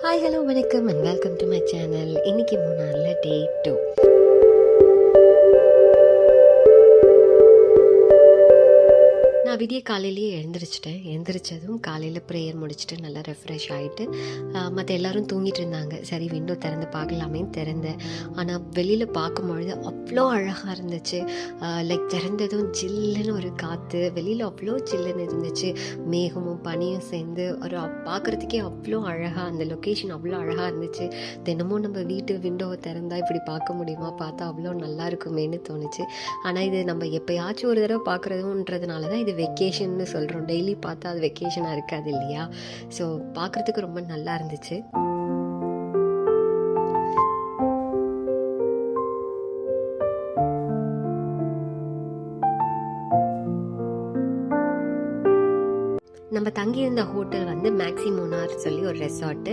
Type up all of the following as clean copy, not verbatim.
Hi hello வணக்கம் and welcome to my channel. இன்றைக்கி மூணாரில் டே 2. நான் விடிய காலையிலேயே எழுந்திரிச்சதும் காலையில் ப்ரேயர் முடிச்சுட்டு நல்லா ரெஃப்ரெஷ் ஆகிட்டு மற்ற எல்லோரும் தூங்கிட்டு இருந்தாங்க. சரி விண்டோ திறந்து பார்க்கலாமேன்னு திறந்தேன். ஆனால் வெளியில் பார்க்கும்பொழுது அவ்வளோ அழகாக இருந்துச்சு. லைக் திறந்ததும் ஜில்லுன்னு ஒரு காற்று, வெளியில் அவ்வளோ ஜில்லுன்னு இருந்துச்சு. மேகமும் பனியும் சேர்ந்து ஒரு பார்க்குறதுக்கே அவ்வளோ அழகாக, அந்த லொக்கேஷன் அவ்வளோ அழகாக இருந்துச்சு. தினமும் நம்ம வீட்டு விண்டோவை திறந்தால் இப்படி பார்க்க முடியுமா, பார்த்தா அவ்வளோ நல்லா இருக்குமேன்னு தோணுச்சு. ஆனால் இது நம்ம எப்போயாச்சும் ஒரு தடவை பார்க்குறதுன்றதுனால தான் இது வெக்கேஷன்னு சொல்கிறோம். டெய்லி பார்த்தா அது வெக்கேஷனாக இருக்காது இல்லையா? ஸோ பார்க்குறதுக்கு ரொம்ப நல்லா இருந்துச்சு. நம்ம தங்கியிருந்த ஹோட்டல் வந்து மேக்ஸி மூணார் சொல்லி ஒரு ரெசார்ட்டு.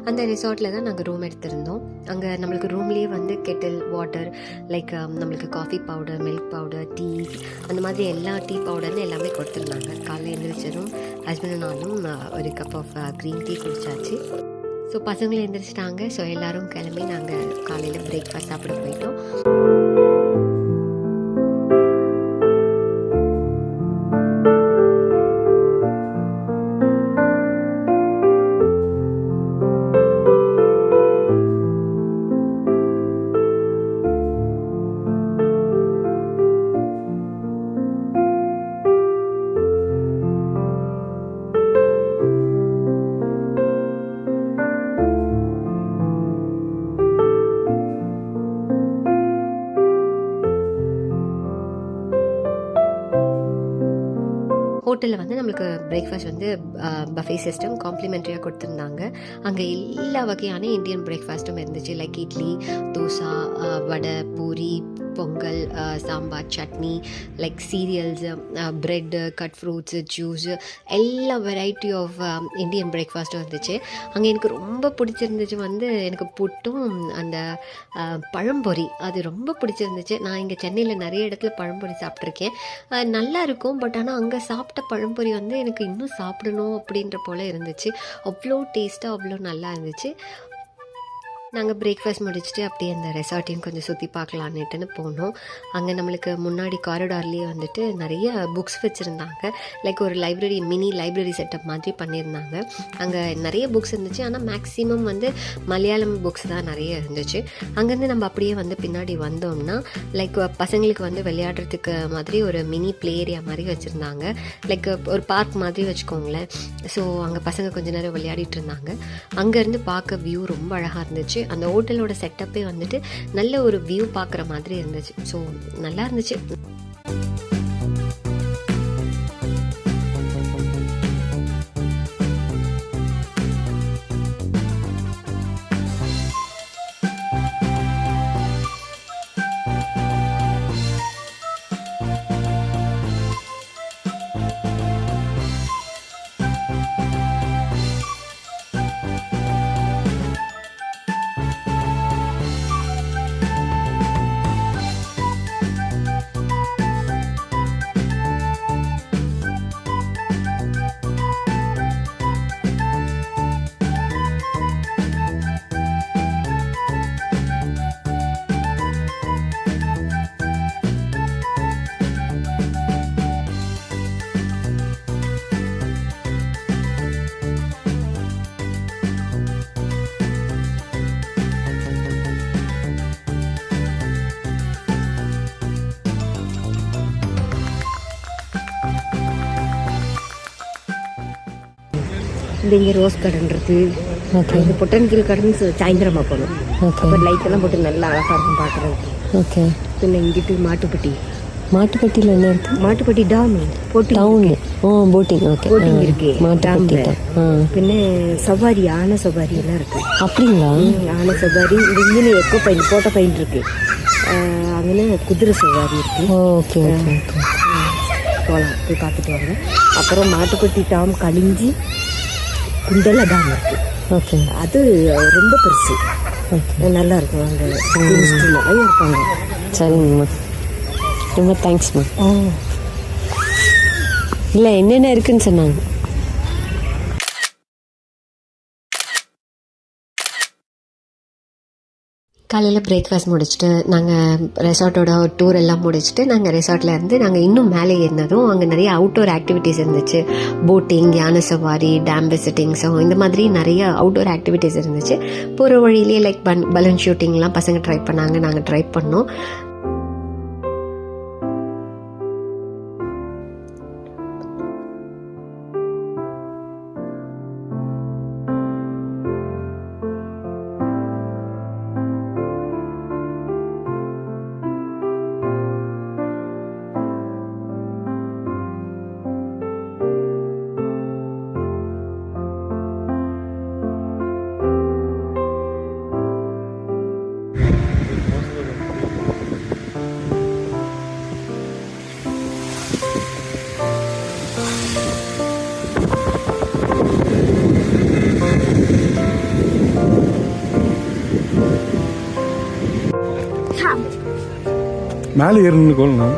அந்த ரெசார்ட்டில் தான் நாங்கள் ரூம் எடுத்திருந்தோம். அங்கே நம்மளுக்கு ரூம்லேயே வந்து கெட்டில் வாட்டர், லைக் நம்மளுக்கு coffee powder, milk powder, tea, அந்த மாதிரி எல்லா டீ பவுடர்னு எல்லாமே கொடுத்துருந்தாங்க. காலையில் எழுந்திரிச்சதும் ஹஸ்பண்ட் நானும் ஒரு கப் ஆஃப் க்ரீன் டீ குடிச்சாச்சு. ஸோ பசங்களும் எழுந்திரிச்சிட்டாங்க. ஸோ எல்லோரும் கிளம்பி நாங்கள் காலையில் பிரேக்ஃபாஸ்ட் சாப்பிட போயிட்டோம். ஹோட்டலில் வந்து நம்மளுக்கு பிரேக்ஃபாஸ்ட் வந்து பஃபே சிஸ்டம் காம்ப்ளிமெண்ட்ரியாக கொடுத்துருந்தாங்க. அங்கே எல்லா வகையான இந்தியன் பிரேக்ஃபாஸ்ட்டும் இருந்துச்சு. Like idli, dosa, vada, puri, pongal, sambar, chutney, like cereals, bread, cut fruits, juice, எல்லா வெரைட்டி ஆஃப் இந்தியன் பிரேக்ஃபாஸ்ட்டும் இருந்துச்சு. அங்கே எனக்கு ரொம்ப பிடிச்சிருந்துச்சு வந்து எனக்கு புட்டும் அந்த பழம்பொரி, அது ரொம்ப பிடிச்சிருந்துச்சு. நான் இங்கே சென்னையில் நிறைய இடத்துல பழம்பொரி சாப்பிட்ருக்கேன், நல்லா இருக்கும். பட் ஆனால் அங்கே சாப்பிட்ட பழம்பொரி வந்து எனக்கு இன்னும் சாப்பிடணும் அப்படின்ற போல் இருந்துச்சு. அவ்வளோ டேஸ்ட்டாக அவ்வளோ நல்லா இருந்துச்சு. நாங்கள் பிரேக்ஃபாஸ்ட் முடிச்சுட்டு அப்படியே அந்த ரெசார்ட்டையும் கொஞ்சம் சுற்றி பார்க்கலான்னுட்டுன்னு போனோம். அங்கே நம்மளுக்கு முன்னாடி காரிடார்லேயே வந்துட்டு நிறைய புக்ஸ் வச்சுருந்தாங்க. லைக் ஒரு லைப்ரரி, மினி லைப்ரரி செட்டப் மாதிரி பண்ணியிருந்தாங்க. அங்கே நிறைய புக்ஸ் இருந்துச்சு. ஆனால் மேக்ஸிமம் வந்து மலையாளம் புக்ஸ் தான் நிறைய இருந்துச்சு. அங்கேருந்து நம்ம அப்படியே வந்து பின்னாடி வந்தோம்னா லைக் பசங்களுக்கு வந்து விளையாடுறதுக்கு மாதிரி ஒரு மினி ப்ளே ஏரியா மாதிரி வச்சுருந்தாங்க. லைக் ஒரு பார்க் மாதிரி வச்சுக்கோங்களேன். ஸோ அங்கே பசங்க கொஞ்சம் நேரம் விளையாடிட்டு இருந்தாங்க. அங்கேருந்து பார்க்க வியூ ரொம்ப அழகாக இருந்துச்சு. அந்த ஹோட்டலோட செட்டப்பே வந்துட்டு நல்ல ஒரு வியூ பார்க்குற மாதிரி இருந்துச்சு. ஸோ நல்லா இருந்துச்சு. இங்கே ரோஸ் கார்டன் இருக்குது. ஓகே. இந்த பொட்டானிக்கல் கார்டன் சாயந்தரமாக போகணும். ஓகே. அப்புறம் லைட்டெல்லாம் போட்டு நல்லா அழகாக இருக்கும் பார்க்குறதுக்கு. ஓகே. பின்ன இங்கிட்டு மாட்டுப்பட்டியில் என்ன இருக்குது? Mattupatti dam, town. Boating. Okay. Boating இருக்குது டாமில். பின்ன சவாரி, ஆனை சவாரி எல்லாம் இருக்குது. அப்படிங்களா? ஆனை சவாரி. இங்கே எக்கோ பைன், போட்ட பைன் இருக்குது. அங்கே குதிரை சவாரி இருக்குது. Okay okay okay. போகலாம், போய் பார்த்துட்டு வாங்க. அப்புறம் மாட்டுப்பட்டி டாம் கழிஞ்சி குண்டல டாம் இருக்குது. ஓகே. அது ரொம்ப பெருசு. ஓகே. நல்லா இருக்கும். அங்கே நிறைய இருப்பாங்க. சரிங்கம்மா, ரொம்ப தேங்க்ஸ்மா. இல்லை, என்னென்ன இருக்குன்னு சொன்னாங்க. காலையில் பிரேக்ஃபாஸ்ட் முடிச்சுட்டு நாங்கள் ரெசார்ட்டோட டூர் எல்லாம் முடிச்சுட்டு நாங்கள் ரெசார்ட்டில் இருந்து நாங்கள் இன்னும் மேலே ஏறினதும் அங்கே நிறைய அவுட்டோர் ஆக்டிவிட்டீஸ் இருந்துச்சு. போட்டிங், யானை சவாரி, டேம் விசிட்டிங், ஸோ இந்த மாதிரி நிறைய அவுட்டோர் ஆக்டிவிட்டீஸ் இருந்துச்சு. போகிற வழியிலேயே லைக் பலூன் ஷூட்டிங்லாம் பசங்க ட்ரை பண்ணாங்க, நாங்கள் ட்ரை பண்ணோம். மேலே ஏறணும்னு கோல்ண்ணா.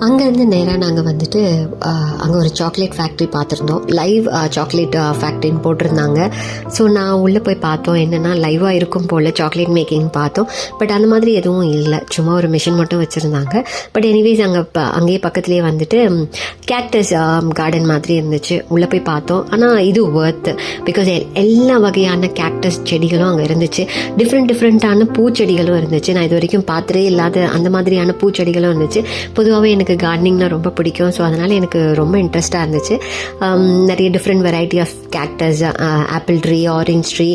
அங்கேருந்து நேராக நாங்கள் வந்துட்டு அங்கே ஒரு சாக்லேட் ஃபேக்ட்ரி பார்த்துருந்தோம். லைவ் சாக்லேட் ஃபேக்ட்ரின்னு போட்டிருந்தாங்க. ஸோ நான் உள்ளே போய் பார்த்தோம், என்னென்னா லைவாக இருக்கும் போல் சாக்லேட் மேக்கிங் பார்த்தோம். பட் அந்த மாதிரி எதுவும் இல்லை, சும்மா ஒரு மிஷின் மட்டும் வச்சுருந்தாங்க. பட் எனிவேஸ் அங்கேயே பக்கத்துலேயே வந்துட்டு கேக்டஸ் கார்டன் மாதிரி இருந்துச்சு. உள்ளே போய் பார்த்தோம். ஆனால் இது ஒர்த், பிகாஸ் எல்லா வகையான கேக்டஸ் செடிகளும் அங்கே இருந்துச்சு. டிஃப்ரெண்ட்டான பூச்செடிகளும் இருந்துச்சு. நான் இது வரைக்கும் பார்த்ததே இல்லாத அந்த மாதிரியான பூச்செடிகளும் இருந்துச்சு. பொதுவாகவே எனக்கு கார்டனிங்னா ரொம்ப பிடிக்கும். ஸோ அதனால் எனக்கு ரொம்ப இன்ட்ரெஸ்டாக இருந்துச்சு. நிறைய different variety of cactus, apple tree, orange tree,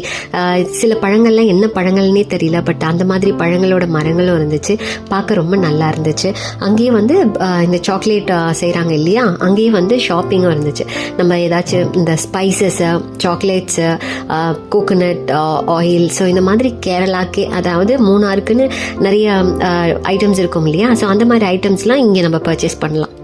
சில பழங்கள்லாம் என்ன பழங்கள்னே தெரியல, பட் அந்த மாதிரி பழங்களோட மரங்களும் இருந்துச்சு. பார்க்க ரொம்ப நல்லா இருந்துச்சு. அங்கேயே வந்து இந்த சாக்லேட் செய்கிறாங்க இல்லையா, அங்கேயே வந்து ஷாப்பிங்கும் இருந்துச்சு. நம்ம ஏதாச்சும் இந்த spices, chocolates, coconut oil, so இந்த மாதிரி கேரளாக்கே, அதாவது மூணாருக்குன்னு நிறைய ஐட்டம்ஸ் இருக்கும் இல்லையா, ஸோ அந்த மாதிரி ஐட்டம்ஸ்லாம் இங்கே நம்ம பர்ச்சேஸ் பண்ணலாம்.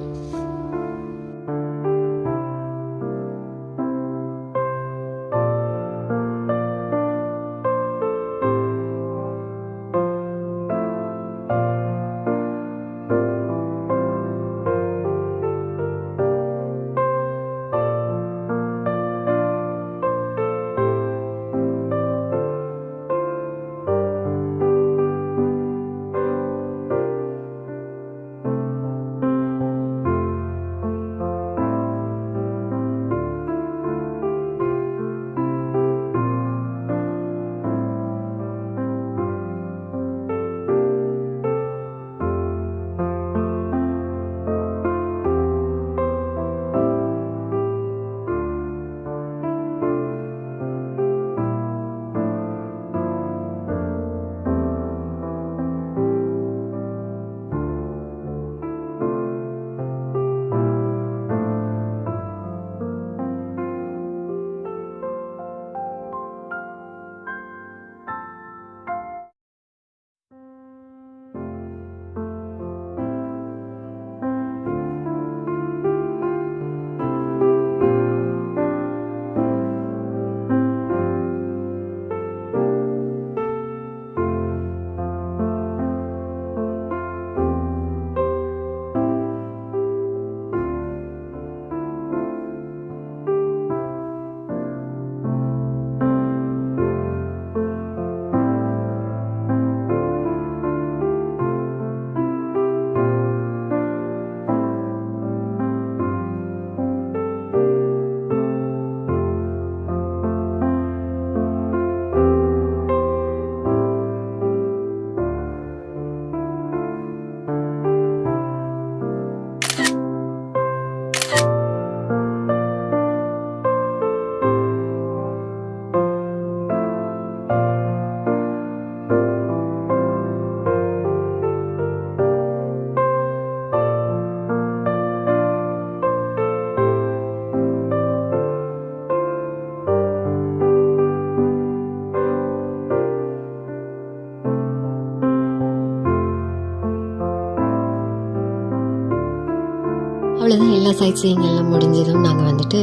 அவ்வளோதான். எல்லா சைட் சீயிங் எல்லாம் முடிஞ்சதும் நாங்கள் வந்துட்டு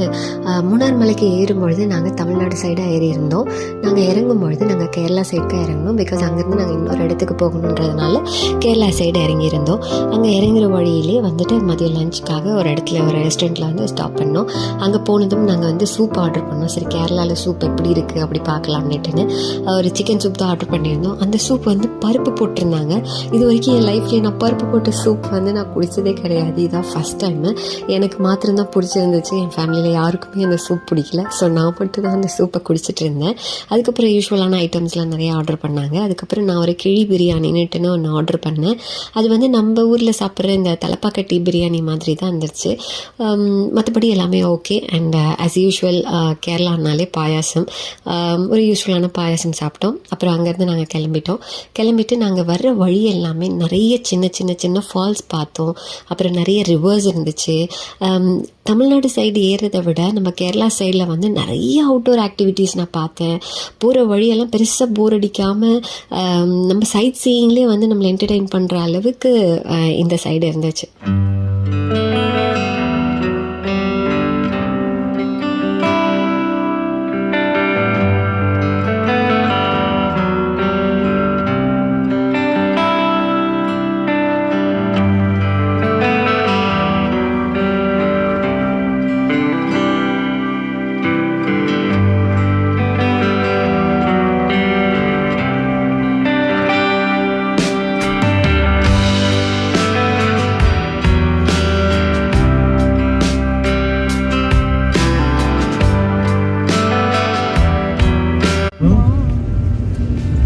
மூணார் மலைக்கு ஏறும்பொழுது நாங்கள் தமிழ்நாடு சைடாக ஏறி இருந்தோம். நாங்கள் இறங்கும்பொழுது நாங்கள் கேரளா சைடுக்கு இறங்கணும். பிகாஸ் அங்கேருந்து நாங்கள் இன்னொரு இடத்துக்கு போகணுன்றதுனால கேரளா சைடு இறங்கியிருந்தோம். அங்கே இறங்குற வழியிலே வந்துட்டு மதியம் லஞ்சுக்காக ஒரு இடத்துல ஒரு ரெஸ்டாரண்ட்டில் வந்து ஸ்டாப் பண்ணோம். அங்கே போனதும் நாங்கள் வந்து சூப் ஆர்டர் பண்ணோம். சரி, கேரளாவில் சூப் எப்படி இருக்குது அப்படி பார்க்கலாம்னுட்டுன்னு ஒரு சிக்கன் சூப் தான் ஆர்டர் பண்ணியிருந்தோம். அந்த சூப் வந்து பருப்பு போட்டிருந்தாங்க. இது வரைக்கும் என் லைஃப்லேயே நான் பருப்பு போட்ட சூப் வந்து நான் குடித்ததே கிடையாது. இதுதான் ஃபஸ்ட் டைமு. எனக்கு மாத்திரம்தான் பிடிச்சிருந்துச்சு. என் ஃபேமிலியில் யாருக்குமே அந்த சூப் பிடிக்கல. ஸோ நான் மட்டும் தான் அந்த சூப்பை குடிச்சிட்டு இருந்தேன். அதுக்கப்புறம் யூஸ்வலான ஐட்டம்ஸ்லாம் நிறைய ஆர்டர் பண்ணாங்க. அதுக்கப்புறம் நான் ஒரு கிழி பிரியாணின்னுட்டுன்னு ஒன்று ஆர்டர் பண்ணேன். அது வந்து நம்ம ஊரில் சாப்பிட்ற இந்த தலப்பாக்கட்டி பிரியாணி மாதிரி தான் இருந்துச்சு. மற்றபடி எல்லாமே ஓகே. அண்ட் ஆஸ் யூஷுவல் கேரளானாலே பாயாசம், ஒரு யூஸ்வலான பாயாசம் சாப்பிட்டோம். அப்புறம் அங்கேருந்து நாங்கள் கிளம்பிட்டு நாங்கள் வர்ற வழி எல்லாமே நிறைய சின்ன சின்ன சின்ன ஃபால்ஸ் பார்த்தோம். அப்புறம் நிறைய ரிவர்ஸ் இருந்துச்சு. தமிழ்நாடு சைடு ஏறுறதை விட நம்ம கேரளா சைடில் வந்து நிறைய அவுட்டோர் ஆக்டிவிட்டீஸ் நான் பார்த்தேன். போகிற வழியெல்லாம் பெருசாக போர் அடிக்காமல் நம்ம சைட் சீயிங்லேயே வந்து நம்மளை என்டர்டெயின் பண்ணுற அளவுக்கு இந்த சைடு இருந்துச்சு.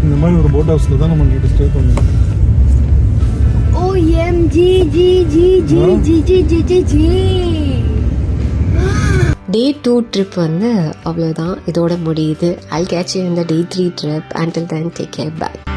இந்த மாதிரி ஒரு போட் ஹவுஸ்ல தான் நம்ம நைட் ஸ்டே பண்ணோம். Day 2 ட்ரிப் வந்து அவ்வளோதான், இதோட முடியுது. I'll catch you in the Day 3 trip. Until then, take care. Bye.